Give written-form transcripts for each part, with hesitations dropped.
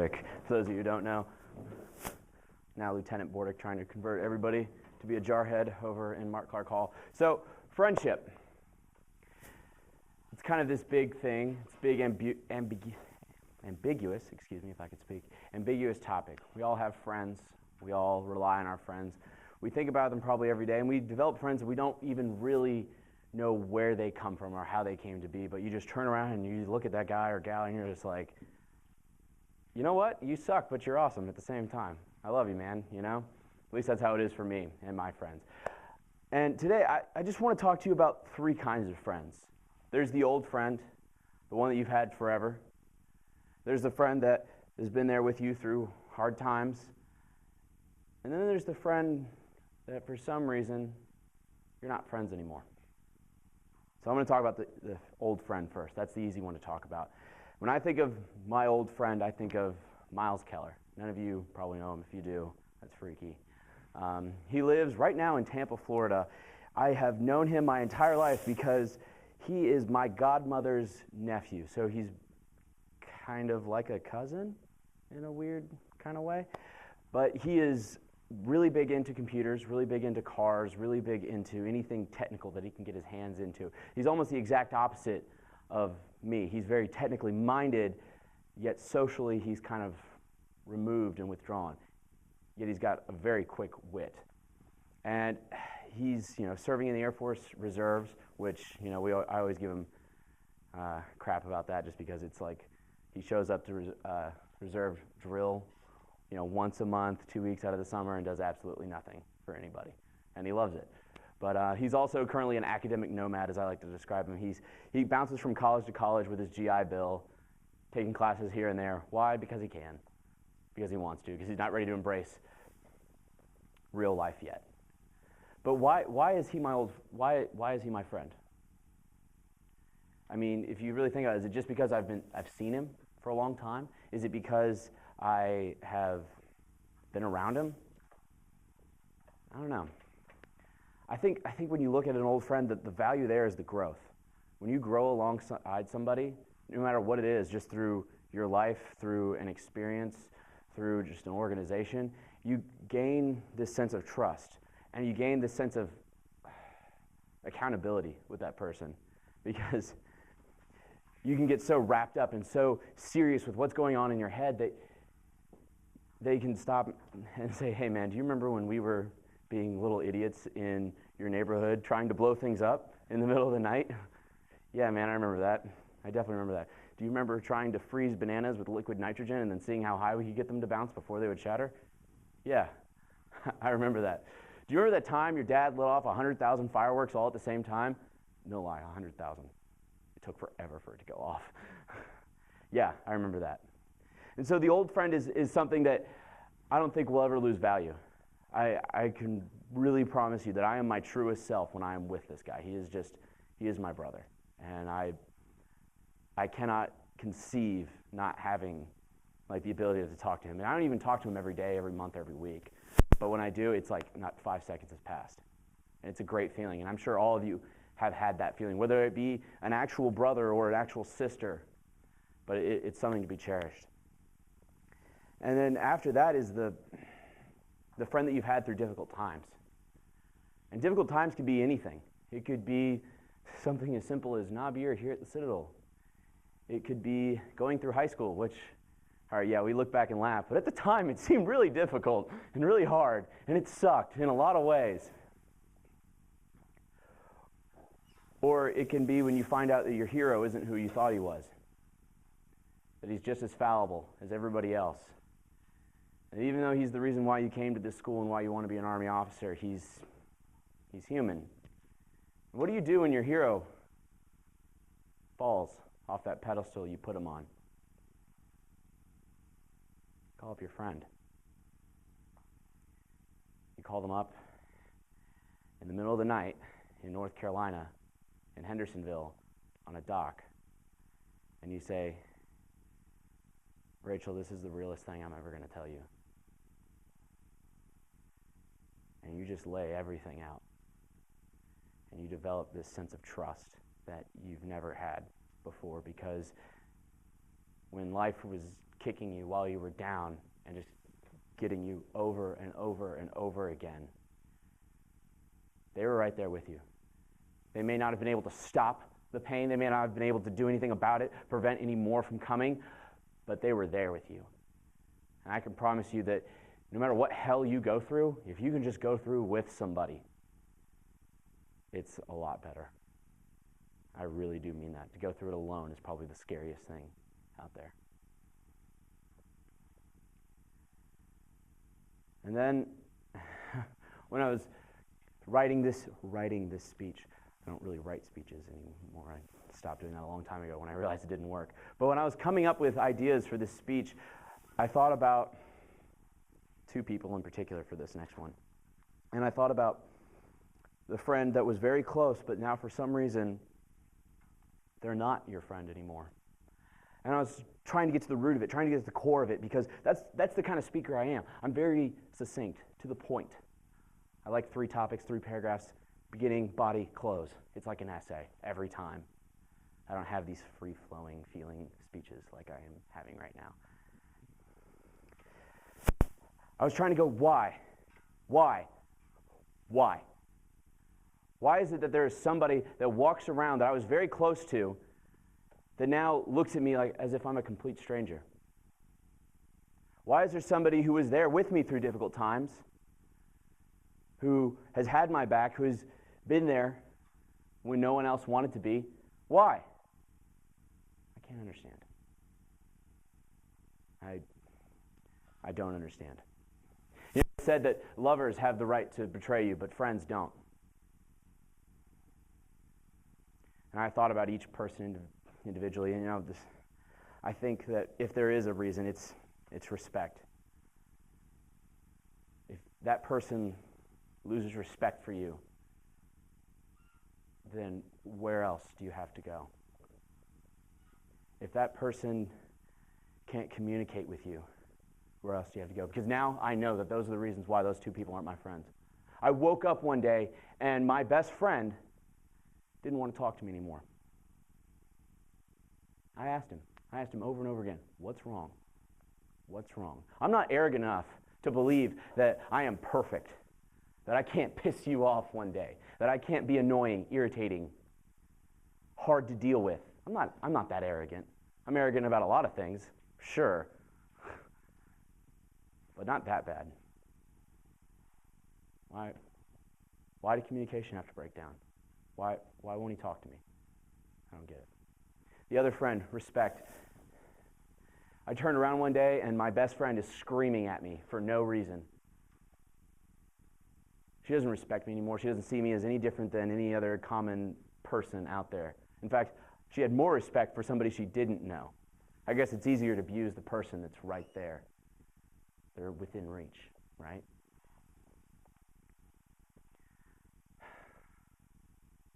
Bordick, for those of you who don't know. Now Lieutenant Bordick, trying to convert everybody to be a jarhead over in Mark Clark Hall. So, friendship. It's kind of this big thing. It's big ambiguous, excuse me if I could speak, ambiguous topic. We all have friends. We all rely on our friends. We think about them probably every day, and we develop friends that we don't even really know where they come from or how they came to be, but you just turn around and you look at that guy or gal and you're just like, you know what? You suck, but you're awesome at the same time. I love you, man, you know? At least that's how it is for me and my friends. And today, I just want to talk to you about three kinds of friends. There's the old friend, the one that you've had forever. There's the friend that has been there with you through hard times. And then there's the friend that for some reason, you're not friends anymore. So I'm going to talk about the old friend first. That's the easy one to talk about. When I think of my old friend, I think of Miles Keller. None of you probably know him. If you do, that's freaky. He lives right now in Tampa, Florida. I have known him my entire life because he is my godmother's nephew. So he's kind of like a cousin in a weird kind of way. But he is really big into computers, really big into cars, really big into anything technical that he can get his hands into. He's almost the exact opposite of me. He's very technically minded, yet socially he's kind of removed and withdrawn. Yet he's got a very quick wit. And he's, serving in the Air Force Reserves, which, I always give him crap about that just because it's like he shows up to reserve drill once a month, 2 weeks out of the summer, and does absolutely nothing for anybody. And he loves it. But he's also currently an academic nomad, as I like to describe him. He bounces from college to college with his GI Bill, taking classes here and there. Why? Because he can. Because he wants to. Because he's not ready to embrace real life yet. But why is he why is he my friend? I mean, if you really think about it, is it just because I've seen him for a long time? Is it because I have been around him? I don't know. I think when you look at an old friend, the value there is the growth. When you grow alongside somebody, no matter what it is, just through your life, through an experience, through just an organization, you gain this sense of trust, and you gain this sense of accountability with that person, because you can get so wrapped up and so serious with what's going on in your head that they can stop and say, hey man, do you remember when we were being little idiots in your neighborhood trying to blow things up in the middle of the night? Yeah, man, I remember that. I definitely remember that. Do you remember trying to freeze bananas with liquid nitrogen and then seeing how high we could get them to bounce before they would shatter? Yeah, I remember that. Do you remember that time your dad lit off 100,000 fireworks all at the same time? No lie, 100,000. It took forever for it to go off. Yeah, I remember that. And so the old friend is something that I don't think will ever lose value. I can really promise you that I am my truest self when I am with this guy. He is my brother. And I cannot conceive not having the ability to talk to him. And I don't even talk to him every day, every month, every week. But when I do, it's like not 5 seconds has passed. And it's a great feeling. And I'm sure all of you have had that feeling, whether it be an actual brother or an actual sister. But it's something to be cherished. And then after that is the friend that you've had through difficult times. And difficult times could be anything. It could be something as simple as knob year here at the Citadel. It could be going through high school, which, all right, yeah, we look back and laugh, but at the time it seemed really difficult and really hard, and it sucked in a lot of ways. Or it can be when you find out that your hero isn't who you thought he was, that he's just as fallible as everybody else. And even though he's the reason why you came to this school and why you want to be an Army officer, he's human. What do you do when your hero falls off that pedestal you put him on? Call up your friend. You call them up in the middle of the night in North Carolina, in Hendersonville, on a dock, and you say, Rachel, this is the realest thing I'm ever going to tell you. And you just lay everything out. And you develop this sense of trust that you've never had before, because when life was kicking you while you were down and just getting you over and over and over again. They were right there with you. They may not have been able to stop the pain. They may not have been able to do anything about it, prevent any more from coming, but they were there with you. And I can promise you that no matter what hell you go through, if you can just go through with somebody, it's a lot better. I really do mean that. To go through it alone is probably the scariest thing out there. And then, when I was writing this speech, I don't really write speeches anymore. I stopped doing that a long time ago when I realized it didn't work. But when I was coming up with ideas for this speech, I thought about two people in particular for this next one. And I thought about the friend that was very close, but now for some reason, they're not your friend anymore. And I was trying to get to the root of it, trying to get to the core of it, because that's the kind of speaker I am. I'm very succinct, to the point. I like 3 topics, 3 paragraphs, beginning, body, close. It's like an essay every time. I don't have these free-flowing feeling speeches like I am having right now. I was trying to go, why? Why? Why? Why is it that there is somebody that walks around that I was very close to that now looks at me like as if I'm a complete stranger? Why is there somebody who was there with me through difficult times, who has had my back, who has been there when no one else wanted to be? Why? I can't understand. I don't understand. You know, it said that lovers have the right to betray you, but friends don't. And I thought about each person individually, and I think that if there is a reason, it's respect. If that person loses respect for you, then where else do you have to go? If that person can't communicate with you, where else do you have to go? Because now I know that those are the reasons why those 2 people aren't my friends. I woke up one day and my best friend didn't want to talk to me anymore. I asked him over and over again, what's wrong? What's wrong? I'm not arrogant enough to believe that I am perfect, that I can't piss you off one day, that I can't be annoying, irritating, hard to deal with. I'm not that arrogant. I'm arrogant about a lot of things, sure, but not that bad. Why did communication have to break down? Why won't he talk to me? I don't get it. The other friend, respect. I turned around one day and my best friend is screaming at me for no reason. She doesn't respect me anymore. She doesn't see me as any different than any other common person out there. In fact, she had more respect for somebody she didn't know. I guess it's easier to abuse the person that's right there. They're within reach, right?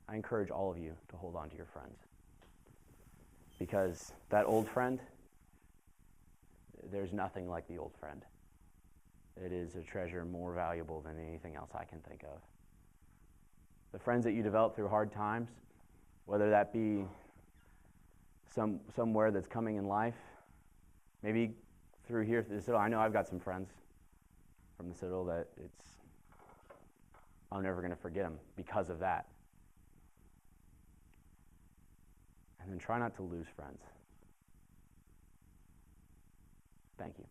I encourage all of you to hold on to your friends. Because that old friend, there's nothing like the old friend. It is a treasure more valuable than anything else I can think of. The friends that you develop through hard times, whether that be somewhere that's coming in life, maybe through here, through the Citadel. I know I've got some friends from the Citadel that I'm never going to forget them because of that. And then try not to lose friends. Thank you.